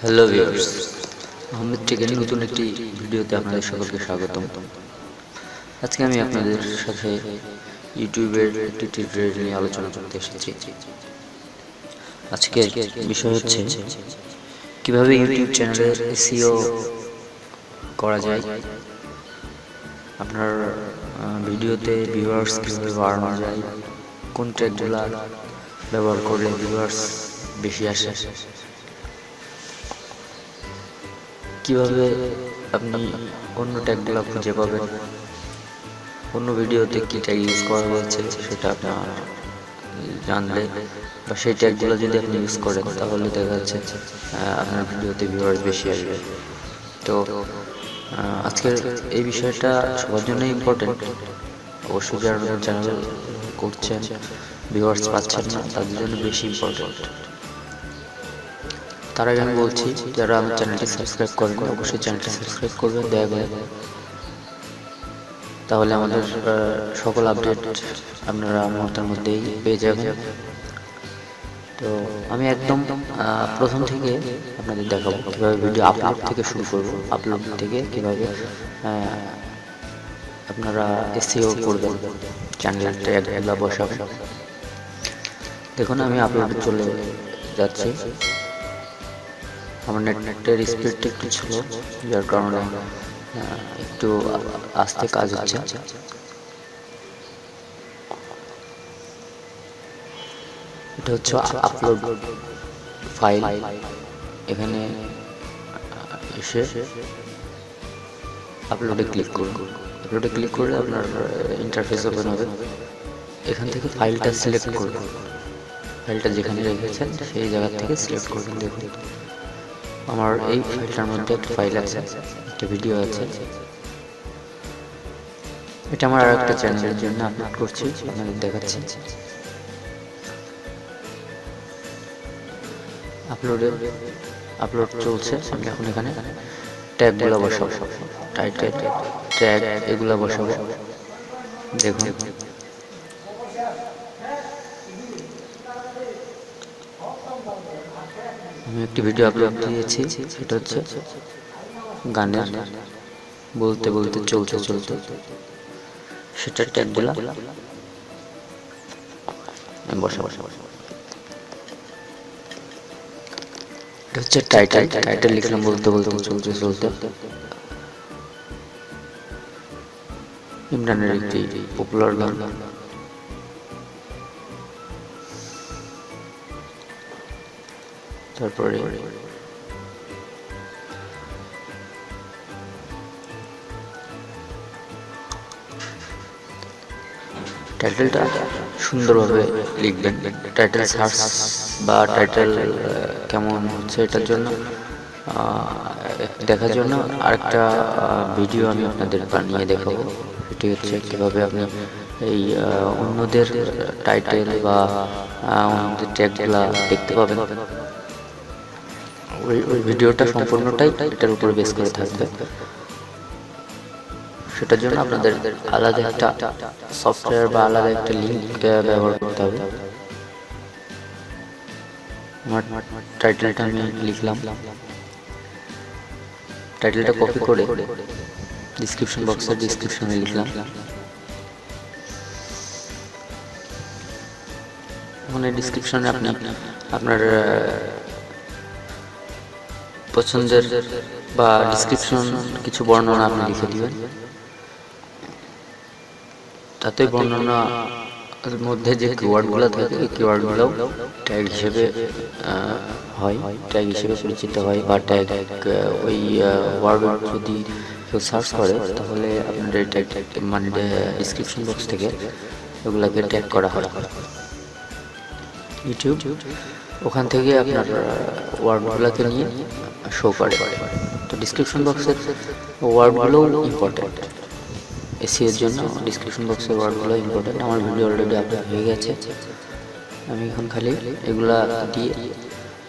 Hello viewers, Ahmed টেকের নতুন একটি ভিডিওতে আপনাদের সকলকে স্বাগতম। আজকে আমি আপনাদের সাথে ইউটিউবের একটি টিউটোরিয়াল নিয়ে আলোচনা করতে এসেছি। আজকের বিষয় হচ্ছে কিভাবে ইউটিউব চ্যানেলের এসইও করা যায়, আপনার ভিডিওতে ভিউয়ার্স কীভাবে বাড়ানো যায়, কোন ট্যাগগুলো ব্যবহার করলে ভিউয়ার্স বেশি আসে, কিভাবে আপনি অন্য ট্যাগগুলো খুঁজে পাবেন, অন্য ভিডিওতে কী ট্যাগ ইউজ করা হয়েছে সেটা আপনার জানলে বা সেই ট্যাগগুলো যদি আপনি ইউজ করেন তাহলে দেখা যাচ্ছে আপনার ভিডিওতে ভিউয়ার্স বেশি আসবে। তো আজকের এই বিষয়টা সবার জন্যই ইম্পর্টেন্ট। অবশ্যই যারা নতুন চ্যানেল করছেন, ভিউয়ার্স পাচ্ছেন না, তাদের জন্য বেশি ইম্পর্টেন্ট। তার আগে আমি বলছি, যারা আমার চ্যানেলটি সাবস্ক্রাইব করেন অবশ্যই চ্যানেলটি সাবস্ক্রাইব করবেন দয়া করে, তাহলে আমাদের সকল আপডেট আপনারা মুহূর্তের মধ্যেই পেয়ে যাবেন। তো আমি একদম প্রথম থেকে আপনাদের দেখাবো কীভাবে ভিডিও আপলোড থেকে শুরু করবো, আপলোড থেকে কীভাবে আপনারা এসইও করবেন, চ্যানেলের ট্যাগগুলো বসাবেন। দেখুন আমি আপলোডে চলে যাচ্ছি। আমার নেটের স্পিডটা একটু ছিল, যার কারণে একটু আস্তে কাজ হচ্ছে। এটা হচ্ছে আপলোড ফাইল। এখানে এসে আপলোডে ক্লিক করুন। আপলোডে ক্লিক করলে আপনার ইন্টারফেস ওপেন হবে। এখান থেকে ফাইলটা সিলেক্ট করুন, ফাইলটা যেখানে রেখেছেন সেই জায়গা থেকে সিলেক্ট করুন। দেখুন আমার এই ফাইলটার মধ্যে একটা ফাইল আছে, একটা ভিডিও আছে। এটা আমার আর একটা চ্যানেলের জন্য আপলোড করছি, আপনাদের দেখাচ্ছি। আপলোড চলছে। আমি এখন এখানে ট্যাগগুলো বসাবো, টাইটেল, ট্যাগ এগুলো বসাবো। দেখুন আমি একটি ভিডিও আপলোড দিয়েছি, সেটা হচ্ছে গানের বলতে বলতে চলতে চলতে, সেটার ট্যাগগুলো আমি বসাবো। এটা হচ্ছে টাইটেল লিখলাম বলতে বলতে চলতে চলতে। ইমরানের একটি পপুলার গান। তারপরে টাইটেলটা সুন্দরভাবে লিখবেন। টাইটেল সার্চ বা টাইটেল কেমন হচ্ছে এটার জন্য দেখার জন্য আরেকটা ভিডিও আমি আপনাদের বানিয়ে দেখাবো। এটি হচ্ছে কীভাবে আপনি এই অন্যদের টাইটেল বা অন্যদের ট্যাগগুলা দেখতে পাবেন। ওই ভিডিওটা সম্পূর্ণটাই এটার উপরে বেস করে থাকবে। সেটার জন্য আপনাদের আলাদা একটা সফটওয়্যার বা আলাদা একটা লিঙ্ক ব্যবহার করতে হবে। আমার টাইটেলটা আমি লিখলাম, টাইটেলটা কপি করে ডিসক্রিপশন বক্সের ডিসক্রিপশনে লিখলাম। এখন এই ডিসক্রিপশনে আপনি আপনার পছন্দের বা ডিসক্রিপশন কিছু বর্ণনা আপনি লিখে দিবেন। তাতে বর্ণনার মধ্যে যে কিওয়ার্ডগুলো থাকে এই কিওয়ার্ডগুলোও ট্যাগ হিসেবে হয়, ট্যাগ হিসেবে পরিচিত হয়। বা ট্যাগ ওই ওয়ার্ড যদি কেউ সার্চ করে তাহলে আপনার এই ট্যাগ মানে ডিসক্রিপশন বক্স থেকে ওগুলোকে ট্যাগ করা হয় ইউটিউব। ওখান থেকে আপনার ওয়ার্ডগুলোকে নিয়ে শো করে। তো ডিসক্রিপশন বক্সের ওয়ার্ডগুলোও ইম্পর্টেন্ট এসইওর জন্য। ডিসক্রিপশন বক্সের ওয়ার্ডগুলো ইম্পর্টেন্ট। আমার ভিডিও অলরেডি আপলোড হয়ে গেছে, আমি এখন খালি এগুলা দিয়ে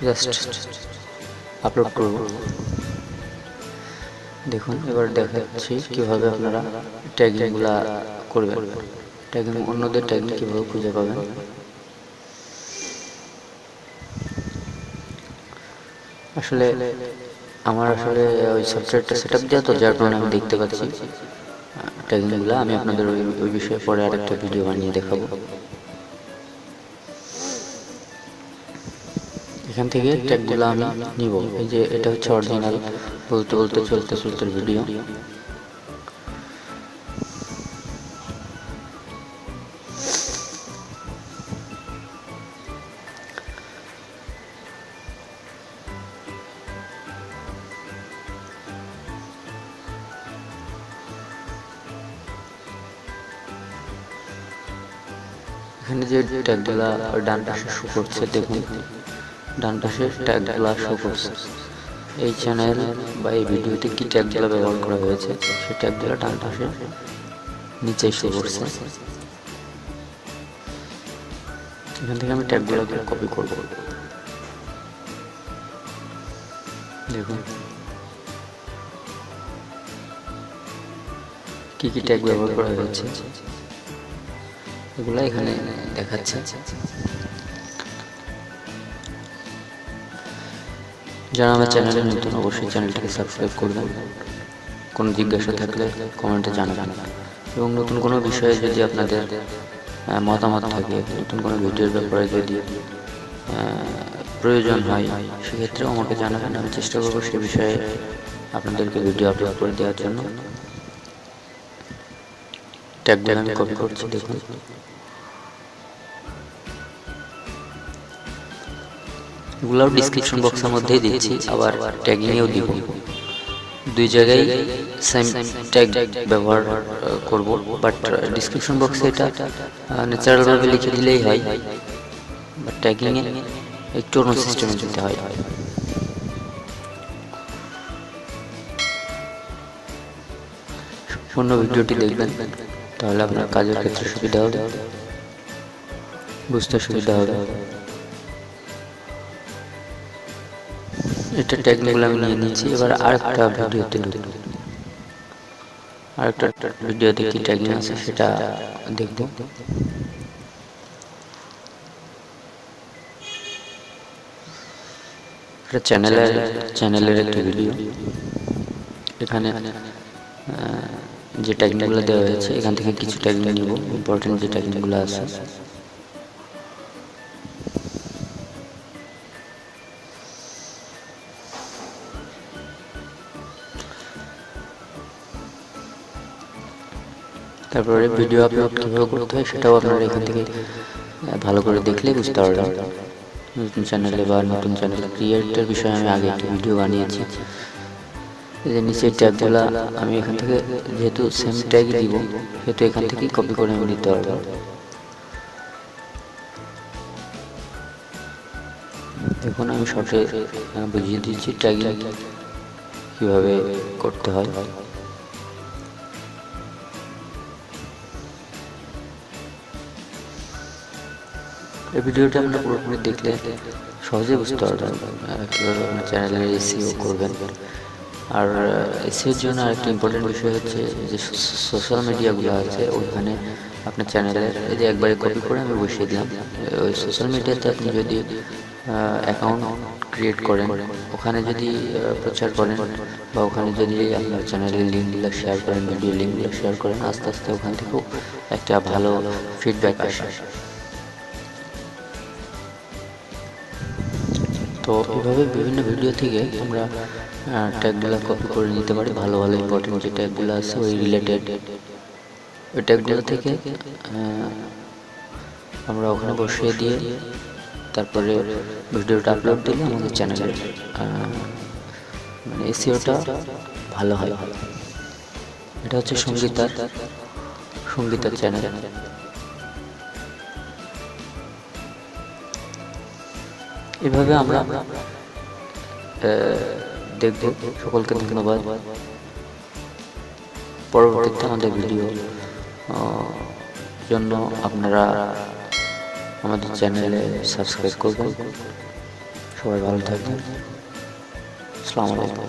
জাস্ট আপলোড করব। দেখুন এবার দেখাচ্ছি কীভাবে আপনারা ট্যাগিংগুলা করবেন, ট্যাগিং অন্যদের ট্যাগিং কীভাবে খুঁজে পাবেন। আসলে আমার ওই সফটওয়্যারটা সেট আপ দেওয়া, তো যার কারণে আমি দেখতে পাচ্ছি ট্যাগিংগুলো। আমি আপনাদের ওই বিষয়ে পরে আরেকটা ভিডিও বানিয়ে দেখাবো। এখান থেকে ট্যাগগুলো আমি নিব। এই যে এটা হচ্ছে অরিজিনাল বলতে বলতে চলতে চলতে ভিডিও। এখানে যে ট্যাগগুলা ডান পাশে শো করছে, দেখুন ডান পাশে ট্যাগগুলা শো করছে। এই চ্যানেল বা এই ভিডিওতে কি ট্যাগগুলো ব্যবহার করা হয়েছে সেই ট্যাগগুলো ডান পাশে নিচে শো করছে। এখান থেকে আমি ট্যাগগুলোকে কপি করব। দেখুন কি কি ট্যাগ ব্যবহার করা হয়েছে এগুলো এখানে দেখাচ্ছে। যারা আমার চ্যানেলে নতুন অবশ্যই চ্যানেলটিকে সাবস্ক্রাইব করবেন। কোনো জিজ্ঞাসা থাকলে কমেন্টে জানাবেন, এবং নতুন কোনো বিষয়ে যদি আপনাদের মতামত থাকে, নতুন কোনো ভিডিওর ব্যাপারে যদি প্রয়োজন হয়, সেক্ষেত্রেও আমাকে জানাবেন। আমি চেষ্টা করবো সে বিষয়ে আপনাদেরকে ভিডিও আপলোড করে দেওয়ার জন্য। ট্যাগগুলো আমি কপি করছি, দেখুন এগুলোও ডিসক্রিপশন বক্সের মধ্যেই দিচ্ছি, আবার ট্যাগিংয়েও দিব। দুই জায়গায় সেম ট্যাগ ব্যবহার করব, বাট ডিসক্রিপশন বক্সে এটা ন্যাচারালভাবে লিখে দিলেই হয়, বাট ট্যাগিংয়ে একটু অন্য সিস্টেমে দিতে হয়। সম্পূর্ণ ভিডিওটি দেখবেন, তাহলে আপনার কাজের ক্ষেত্রে সুবিধা হবে, বুঝতে সুবিধা হবে। এটা ট্যাগগুলো আমি নিয়ে নিচ্ছি। এবার আরেকটা ভিডিওতে ঢুকব, আরেকটা ভিডিওতে কি ট্যাগিং আছে সেটা দেখব। এটা চ্যানেলের একটা ভিডিও। এখানে যে ট্যাগিংগুলো দেওয়া হয়েছে এখান থেকে কিছু ট্যাগিং নিব, ইম্পর্টেন্ট যে ট্যাগিংগুলো আছে। তারপরে ভিডিও আপলোড কীভাবে করতে হয় সেটাও আপনারা এখান থেকে ভালো করে দেখলে বুঝতে পারবেন। নতুন চ্যানেলে বা নতুন চ্যানেল ক্রিয়েটের বিষয়ে আমি আগে একটি ভিডিও বানিয়েছি। এই যে নিচের ট্যাগগুলো আমি এখান থেকে, যেহেতু সেম ট্যাগই দিব, সেহেতু এখান থেকেই কপি করে আমি নিতে পারবো। দেখুন আমি শর্টে বুঝিয়ে দিচ্ছি ট্যাগিং কীভাবে করতে হয়। এই ভিডিওটা আপনারা পুরোপুরি দেখলে সহজে বুঝতে পারবেন কীভাবে আপনার চ্যানেলের এসইও করবেন। আর এসইওর জন্য আরেকটা ইম্পর্টেন্ট বিষয় হচ্ছে যে সোশ্যাল মিডিয়াগুলো আছে, ওইখানে আপনার চ্যানেলের এই যে একবারে কপি করে আমি বসিয়ে দিলাম। ওই সোশ্যাল মিডিয়াতে আপনি যদি অ্যাকাউন্ট ক্রিয়েট করেন, ওখানে যদি প্রচার করেন বা ওখানে যদি আপনার চ্যানেলের লিঙ্কগুলো শেয়ার করেন, ভিডিও লিঙ্কগুলো শেয়ার করেন, আস্তে আস্তে ওখান থেকেও একটা ভালো ফিডব্যাক আসে। তো এইভাবে বিভিন্ন ভিডিও থেকে আমরা ট্যাগগুলো কপি করে নিতে পারি। ভালো ভালো ইম্পর্টেন্ট যে ট্যাগগুলো আছে ওই রিলেটেড, ওই ট্যাগগুলো থেকে আমরা ওখানে বসিয়ে দিয়ে তারপরে ভিডিওটা আপলোড দিলে আমাদের চ্যানেলের মানে এসইওটা ভালো হয়। এটা হচ্ছে সঙ্গীতার চ্যানেল। এভাবে আমরা দেখব। সকলকে ধন্যবাদ। পরবর্তীতে আমাদের ভিডিও জন্য আপনারা আমাদের চ্যানেলে সাবস্ক্রাইব করবেন। সবাই ভালো থাকবেন। আসসালামু আলাইকুম।